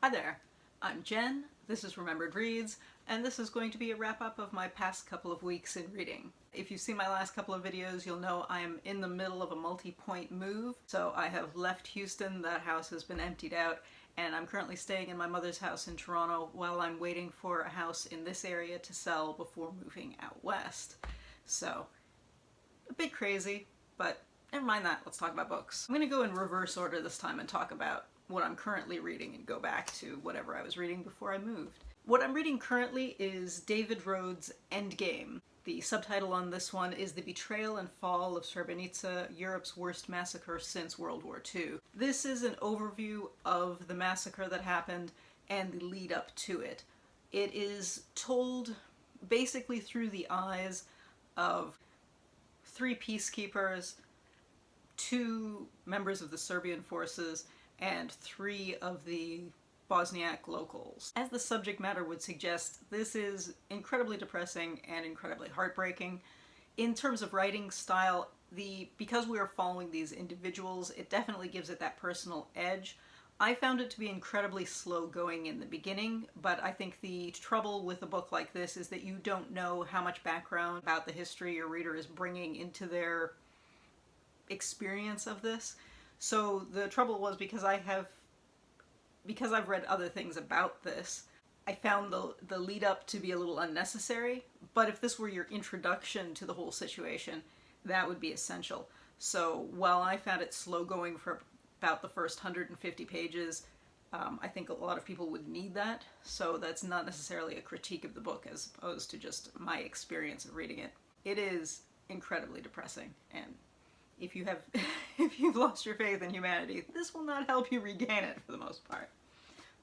Hi there, I'm Jen, this is Remembered Reads, and this is going to be a wrap-up of my past couple of weeks in reading. If you've seen my last couple of videos, you'll know I am in the middle of a multi-point move. So I have left Houston, that house has been emptied out, and I'm currently staying in my mother's house in Toronto while I'm waiting for a house in this area to sell before moving out west. So, a bit crazy, but never mind that, let's talk about books. I'm going to go in reverse order this time and talk about what I'm currently reading and go back to whatever I was reading before I moved. What I'm reading currently is David Rohde's Endgame. The subtitle on this one is The Betrayal and Fall of Srebrenica, Europe's Worst Massacre Since World War II. This is an overview of the massacre that happened and the lead up to it. It is told basically through the eyes of 3 peacekeepers, 2 members of the Serbian forces, and 3 of the Bosniak locals. As the subject matter would suggest, this is incredibly depressing and incredibly heartbreaking. In terms of writing style, because we are following these individuals, it definitely gives it that personal edge. I found it to be incredibly slow going in the beginning, but I think the trouble with a book like this is that you don't know how much background about the history your reader is bringing into their experience of this. So the trouble was, because I've read other things about this, I found the lead up to be a little unnecessary, but if this were your introduction to the whole situation, that would be essential. So while I found it slow going for about the first 150 pages, I think a lot of people would need that, so that's not necessarily a critique of the book as opposed to just my experience of reading it. It is incredibly depressing, and if you've lost your faith in humanity, this will not help you regain it for the most part.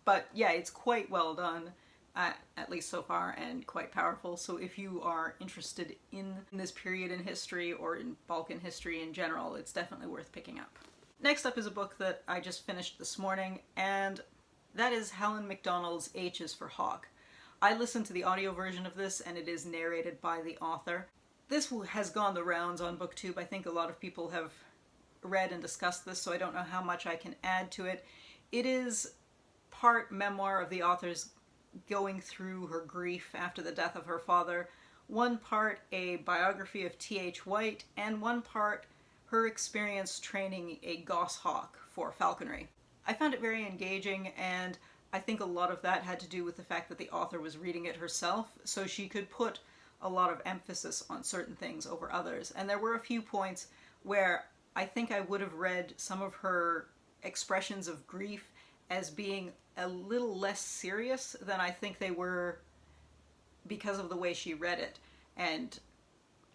But yeah, it's quite well done, at least so far, and quite powerful. So if you are interested in this period in history or in Balkan history in general, it's definitely worth picking up. Next up is a book that I just finished this morning, and that is Helen MacDonald's H is for Hawk. I listened to the audio version of this, and it is narrated by the author. This has gone the rounds on BookTube. I think a lot of people have read and discussed this, so I don't know how much I can add to it. It is part memoir of the author's going through her grief after the death of her father, one part a biography of T.H. White, and one part her experience training a goshawk for falconry. I found it very engaging, and I think a lot of that had to do with the fact that the author was reading it herself, so she could put a lot of emphasis on certain things over others. And there were a few points where I think I would have read some of her expressions of grief as being a little less serious than I think they were because of the way she read it. And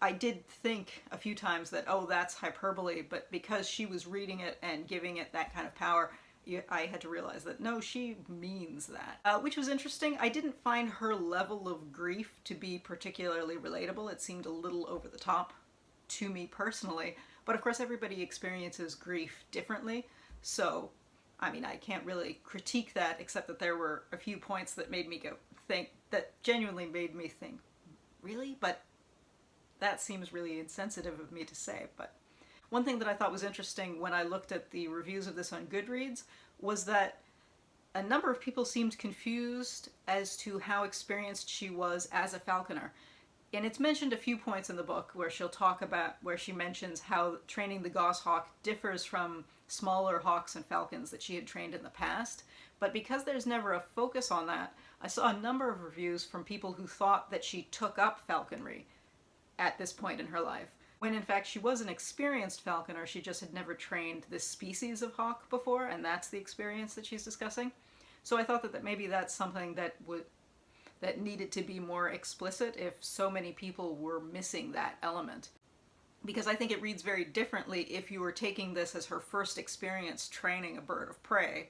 I did think a few times that, oh, that's hyperbole, but because she was reading it and giving it that kind of power, I had to realize that no, she means that. Which was interesting. I didn't find her level of grief to be particularly relatable. It seemed a little over the top to me personally, but of course everybody experiences grief differently, so I mean, I can't really critique that, except that there were a few points that made me that genuinely made me think, really? But that seems really insensitive of me to say. But one thing that I thought was interesting when I looked at the reviews of this on Goodreads was that a number of people seemed confused as to how experienced she was as a falconer. And it's mentioned a few points in the book where she mentions how training the goshawk differs from smaller hawks and falcons that she had trained in the past. But because there's never a focus on that, I saw a number of reviews from people who thought that she took up falconry at this point in her life, when in fact she was an experienced falconer. She just had never trained this species of hawk before, and that's the experience that she's discussing. So I thought that maybe that's something that needed to be more explicit if so many people were missing that element. Because I think it reads very differently if you were taking this as her first experience training a bird of prey,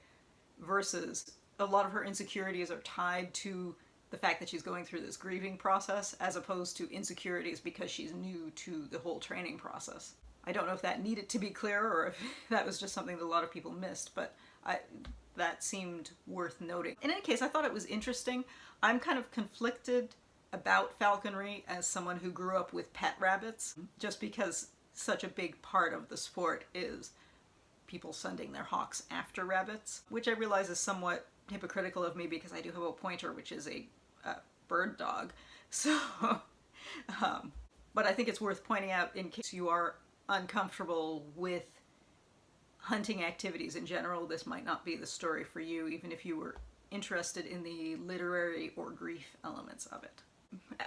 versus a lot of her insecurities are tied to the fact that she's going through this grieving process, as opposed to insecurities because she's new to the whole training process. I don't know if that needed to be clear or if that was just something that a lot of people missed, but that seemed worth noting. In any case, I thought it was interesting. I'm kind of conflicted about falconry as someone who grew up with pet rabbits, just because such a big part of the sport is people sending their hawks after rabbits, which I realize is somewhat hypocritical of me because I do have a pointer, which is a bird dog. So, but I think it's worth pointing out in case you are uncomfortable with hunting activities in general, this might not be the story for you, even if you were interested in the literary or grief elements of it.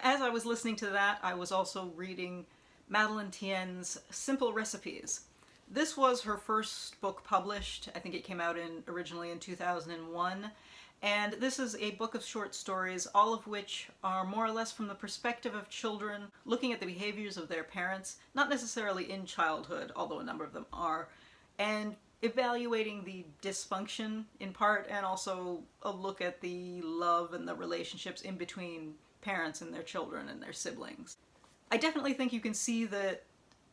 As I was listening to that, I was also reading Madeleine Thien's Simple Recipes. This was her first book published. I think it came out originally in 2001. And this is a book of short stories, all of which are more or less from the perspective of children, looking at the behaviors of their parents, not necessarily in childhood, although a number of them are, and evaluating the dysfunction in part, and also a look at the love and the relationships in between parents and their children and their siblings. I definitely think you can see that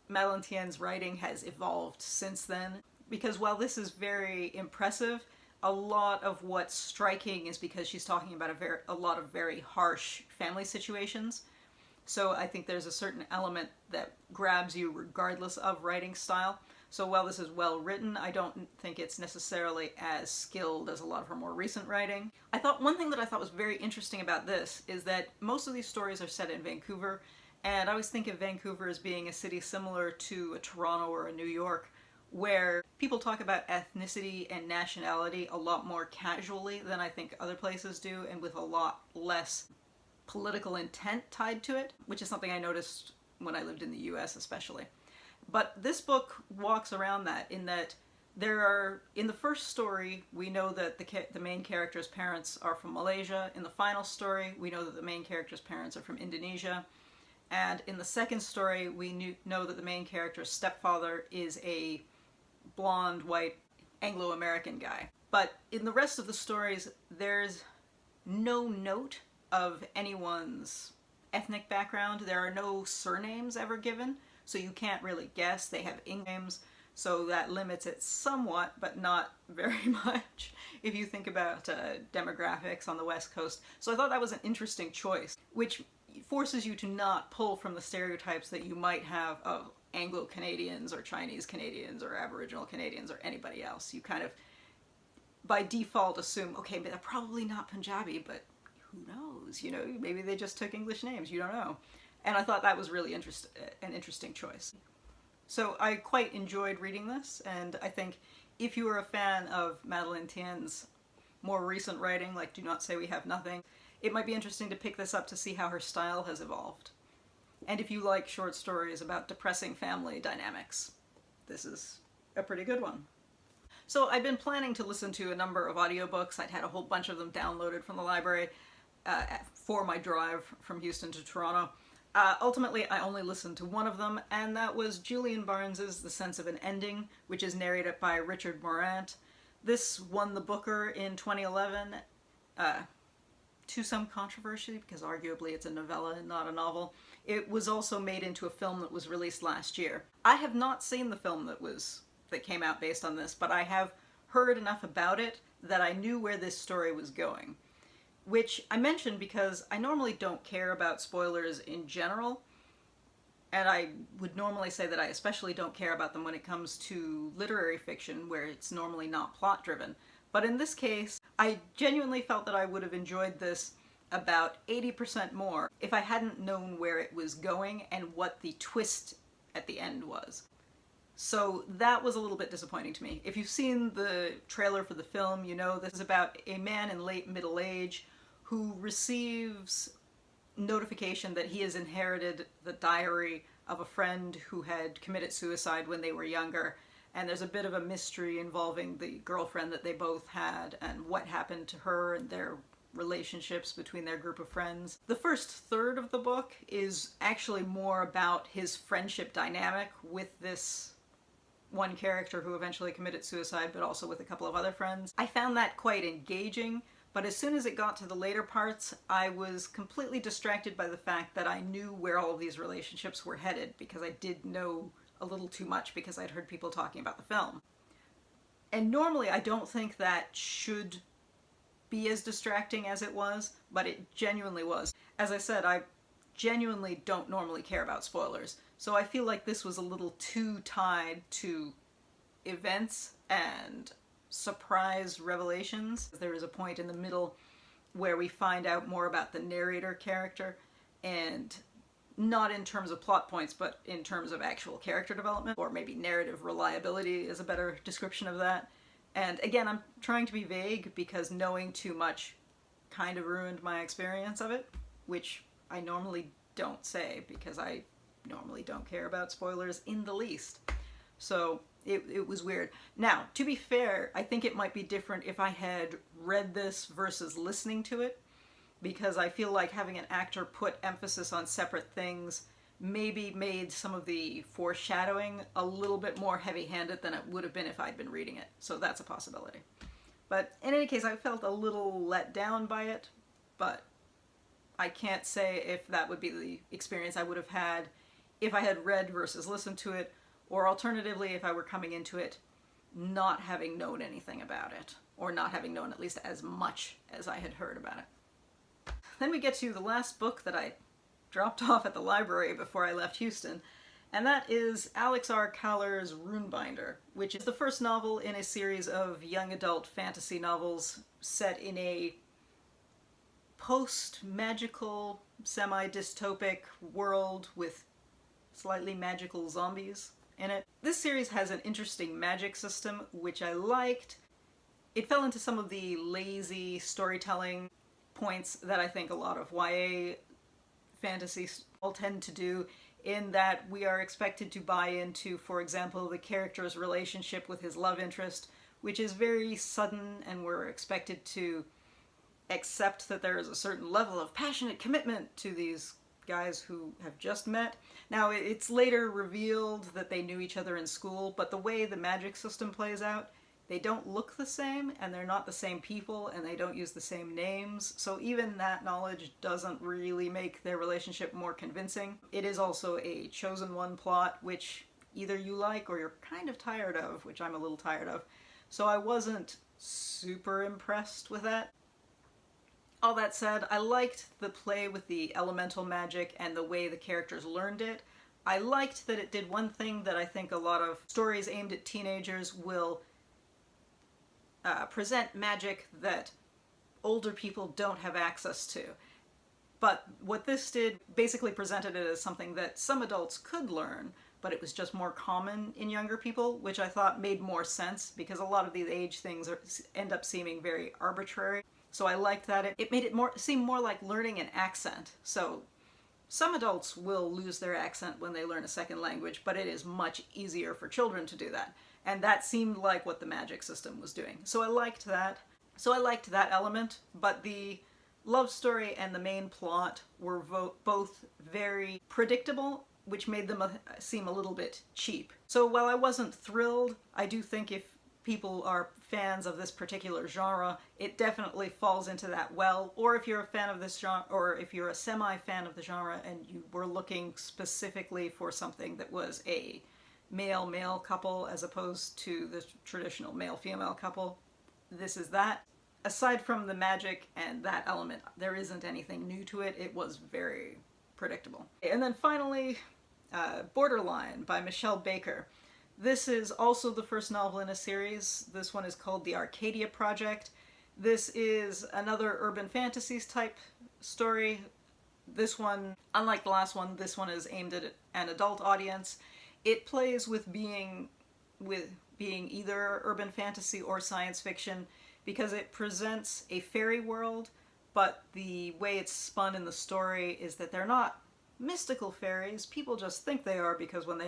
Madeleine Thien's writing has evolved since then, because while this is very impressive, a lot of what's striking is because she's talking about a lot of very harsh family situations. So I think there's a certain element that grabs you regardless of writing style. So while this is well written, I don't think it's necessarily as skilled as a lot of her more recent writing. One thing that I thought was very interesting about this is that most of these stories are set in Vancouver, and I always think of Vancouver as being a city similar to a Toronto or a New York, where people talk about ethnicity and nationality a lot more casually than I think other places do, and with a lot less political intent tied to it, which is something I noticed when I lived in the US especially. But this book walks around that, in that in the first story, we know that the main character's parents are from Malaysia. In the final story, we know that the main character's parents are from Indonesia. And in the second story, we know that the main character's stepfather is a blonde, white, Anglo-American guy. But in the rest of the stories, there's no note of anyone's ethnic background. There are no surnames ever given, so you can't really guess. They have names, so that limits it somewhat, but not very much if you think about demographics on the West Coast. So I thought that was an interesting choice, which forces you to not pull from the stereotypes that you might have of Anglo-Canadians or Chinese Canadians or Aboriginal Canadians or anybody else. You kind of, by default, assume, okay, but they're probably not Punjabi, but who knows? You know, maybe they just took English names. You don't know. And I thought that was really an interesting choice. So I quite enjoyed reading this, and I think if you are a fan of Madeleine Thien's more recent writing, like Do Not Say We Have Nothing, it might be interesting to pick this up to see how her style has evolved. And if you like short stories about depressing family dynamics, this is a pretty good one. So I've been planning to listen to a number of audiobooks. I'd had a whole bunch of them downloaded from the library for my drive from Houston to Toronto. Ultimately, I only listened to one of them, and that was Julian Barnes's The Sense of an Ending, which is narrated by Richard Morrant. This won the Booker in 2011, to some controversy, because arguably it's a novella and not a novel. It was also made into a film that was released last year. I have not seen the film that came out based on this, but I have heard enough about it that I knew where this story was going. Which I mentioned because I normally don't care about spoilers in general, and I would normally say that I especially don't care about them when it comes to literary fiction, where it's normally not plot-driven. But in this case, I genuinely felt that I would have enjoyed this about 80% more if I hadn't known where it was going and what the twist at the end was. So that was a little bit disappointing to me. If you've seen the trailer for the film, you know this is about a man in late middle age who receives notification that he has inherited the diary of a friend who had committed suicide when they were younger. And there's a bit of a mystery involving the girlfriend that they both had and what happened to her and their relationships between their group of friends. The first third of the book is actually more about his friendship dynamic with this one character who eventually committed suicide, but also with a couple of other friends. I found that quite engaging, but as soon as it got to the later parts, I was completely distracted by the fact that I knew where all of these relationships were headed, because I did know a little too much because I'd heard people talking about the film. And normally I don't think that should be as distracting as it was, but it genuinely was. As I said, I genuinely don't normally care about spoilers, so I feel like this was a little too tied to events and surprise revelations. There is a point in the middle where we find out more about the narrator character, and not in terms of plot points, but in terms of actual character development, or maybe narrative reliability is a better description of that. And again, I'm trying to be vague because knowing too much kind of ruined my experience of it, which I normally don't say because I normally don't care about spoilers in the least. So it was weird. Now, to be fair, I think it might be different if I had read this versus listening to it, because I feel like having an actor put emphasis on separate things maybe made some of the foreshadowing a little bit more heavy-handed than it would have been if I'd been reading it. So that's a possibility. But in any case, I felt a little let down by it, but I can't say if that would be the experience I would have had if I had read versus listened to it, or alternatively, if I were coming into it not having known anything about it, or not having known at least as much as I had heard about it. Then we get to the last book that I dropped off at the library before I left Houston, and that is Alex R. Kahler's Runebinder, which is the first novel in a series of young adult fantasy novels set in a post-magical, semi-dystopic world with slightly magical zombies in it. This series has an interesting magic system, which I liked. It fell into some of the lazy storytelling points that I think a lot of YA fantasies all tend to do, in that we are expected to buy into, for example, the character's relationship with his love interest, which is very sudden, and we're expected to accept that there is a certain level of passionate commitment to these guys who have just met. Now, it's later revealed that they knew each other in school, but the way the magic system plays out, they don't look the same, and they're not the same people, and they don't use the same names, so even that knowledge doesn't really make their relationship more convincing. It is also a chosen one plot, which either you like or you're kind of tired of, which I'm a little tired of. So I wasn't super impressed with that. All that said, I liked the play with the elemental magic and the way the characters learned it. I liked that it did one thing that I think a lot of stories aimed at teenagers will present magic that older people don't have access to. But what this did basically presented it as something that some adults could learn, but it was just more common in younger people, which I thought made more sense because a lot of these age things end up seeming very arbitrary. So I liked that. It made it seem more like learning an accent. So some adults will lose their accent when they learn a second language, but it is much easier for children to do that. And that seemed like what the magic system was doing. So I liked that. So I liked that element, but the love story and the main plot were both very predictable, which made them seem a little bit cheap. So while I wasn't thrilled, I do think if people are fans of this particular genre, it definitely falls into that well. Or if you're a fan of this genre, or if you're a semi-fan of the genre and you were looking specifically for something that was a male-male couple as opposed to the traditional male-female couple, this is that. Aside from the magic and that element, there isn't anything new to it. It was very predictable. And then finally, Borderline by Mishell Baker. This is also the first novel in a series. This one is called The Arcadia Project. This is another urban fantasies type story. This one, unlike the last one, this one is aimed at an adult audience. It plays with being either urban fantasy or science fiction because it presents a fairy world, but the way it's spun in the story is that they're not mystical fairies. People just think they are because when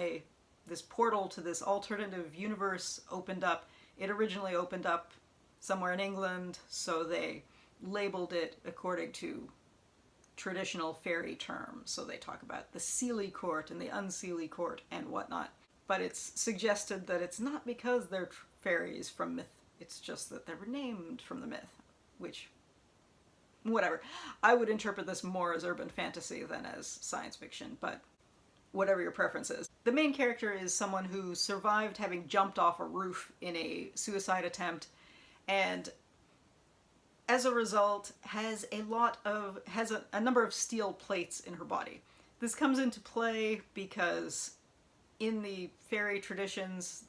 this portal to this alternative universe opened up, it originally opened up somewhere in England, so they labeled it according to traditional fairy terms. So they talk about the Seelie Court and the Unseelie Court and whatnot. But it's suggested that it's not because they're fairies from myth, it's just that they were named from the myth, which, whatever. I would interpret this more as urban fantasy than as science fiction, but whatever your preference is. The main character is someone who survived having jumped off a roof in a suicide attempt, and as a result has a number of steel plates in her body. This comes into play because in the fairy traditions,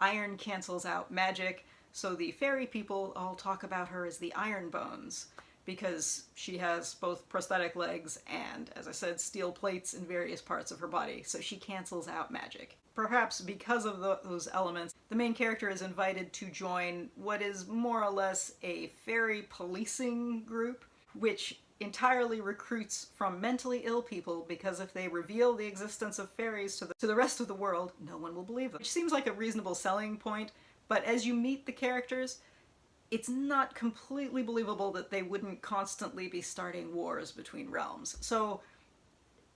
iron cancels out magic, so the fairy people all talk about her as the Iron Bones, because she has both prosthetic legs and, as I said, steel plates in various parts of her body, so she cancels out magic. Perhaps because of those elements, the main character is invited to join what is more or less a fairy policing group, which entirely recruits from mentally ill people, because if they reveal the existence of fairies to the rest of the world, no one will believe them. Which seems like a reasonable selling point, but as you meet the characters, it's not completely believable that they wouldn't constantly be starting wars between realms. So,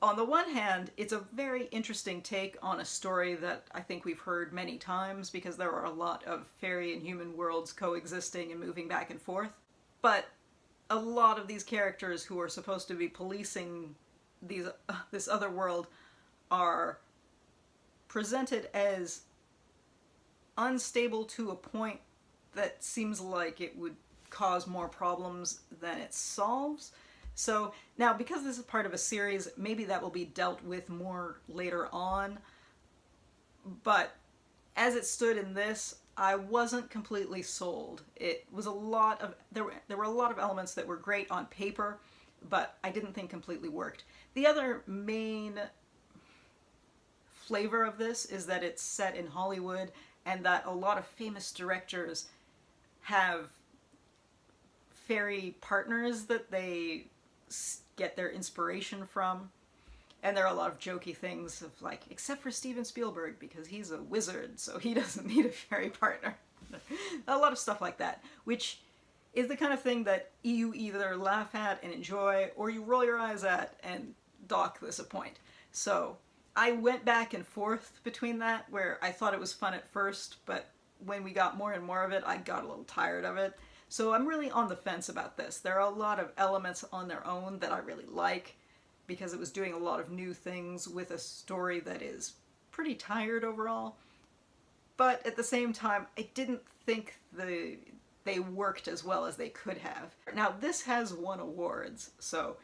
on the one hand, it's a very interesting take on a story that I think we've heard many times, because there are a lot of fairy and human worlds coexisting and moving back and forth. But a lot of these characters who are supposed to be policing this other world are presented as unstable to a point that seems like it would cause more problems than it solves. So now, because this is part of a series, maybe that will be dealt with more later on. But as it stood in this, I wasn't completely sold. It was a lot of, there were a lot of elements that were great on paper, but I didn't think completely worked. The other main flavor of this is that it's set in Hollywood, and that a lot of famous directors have fairy partners that they get their inspiration from. And there are a lot of jokey things of like, except for Steven Spielberg, because he's a wizard, so he doesn't need a fairy partner. A lot of stuff like that, which is the kind of thing that you either laugh at and enjoy, or you roll your eyes at and dock disappoint. So I went back and forth between that, where I thought it was fun at first, but when we got more and more of it, I got a little tired of it. So I'm really on the fence about this. There are a lot of elements on their own that I really like, because it was doing a lot of new things with a story that is pretty tired overall. But at the same time, I didn't think they worked as well as they could have. Now, this has won awards, so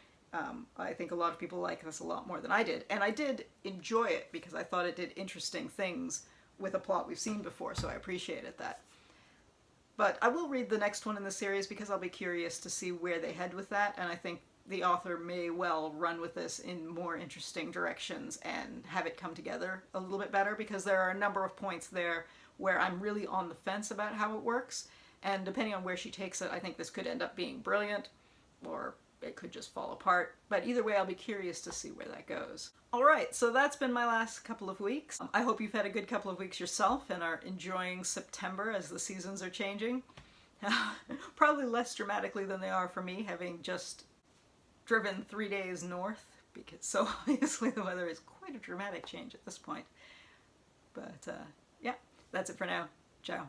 I think a lot of people like this a lot more than I did. And I did enjoy it, because I thought it did interesting things with a plot we've seen before, so I appreciated that. But I will read the next one in the series, because I'll be curious to see where they head with that, and I think the author may well run with this in more interesting directions and have it come together a little bit better, because there are a number of points there where I'm really on the fence about how it works, and depending on where she takes it, I think this could end up being brilliant, or it could just fall apart. But either way, I'll be curious to see where that goes. Alright, so that's been my last couple of weeks. I hope you've had a good couple of weeks yourself and are enjoying September as the seasons are changing. Probably less dramatically than they are for me, having just driven 3 days north, because so obviously the weather is quite a dramatic change at this point. But yeah, that's it for now. Ciao.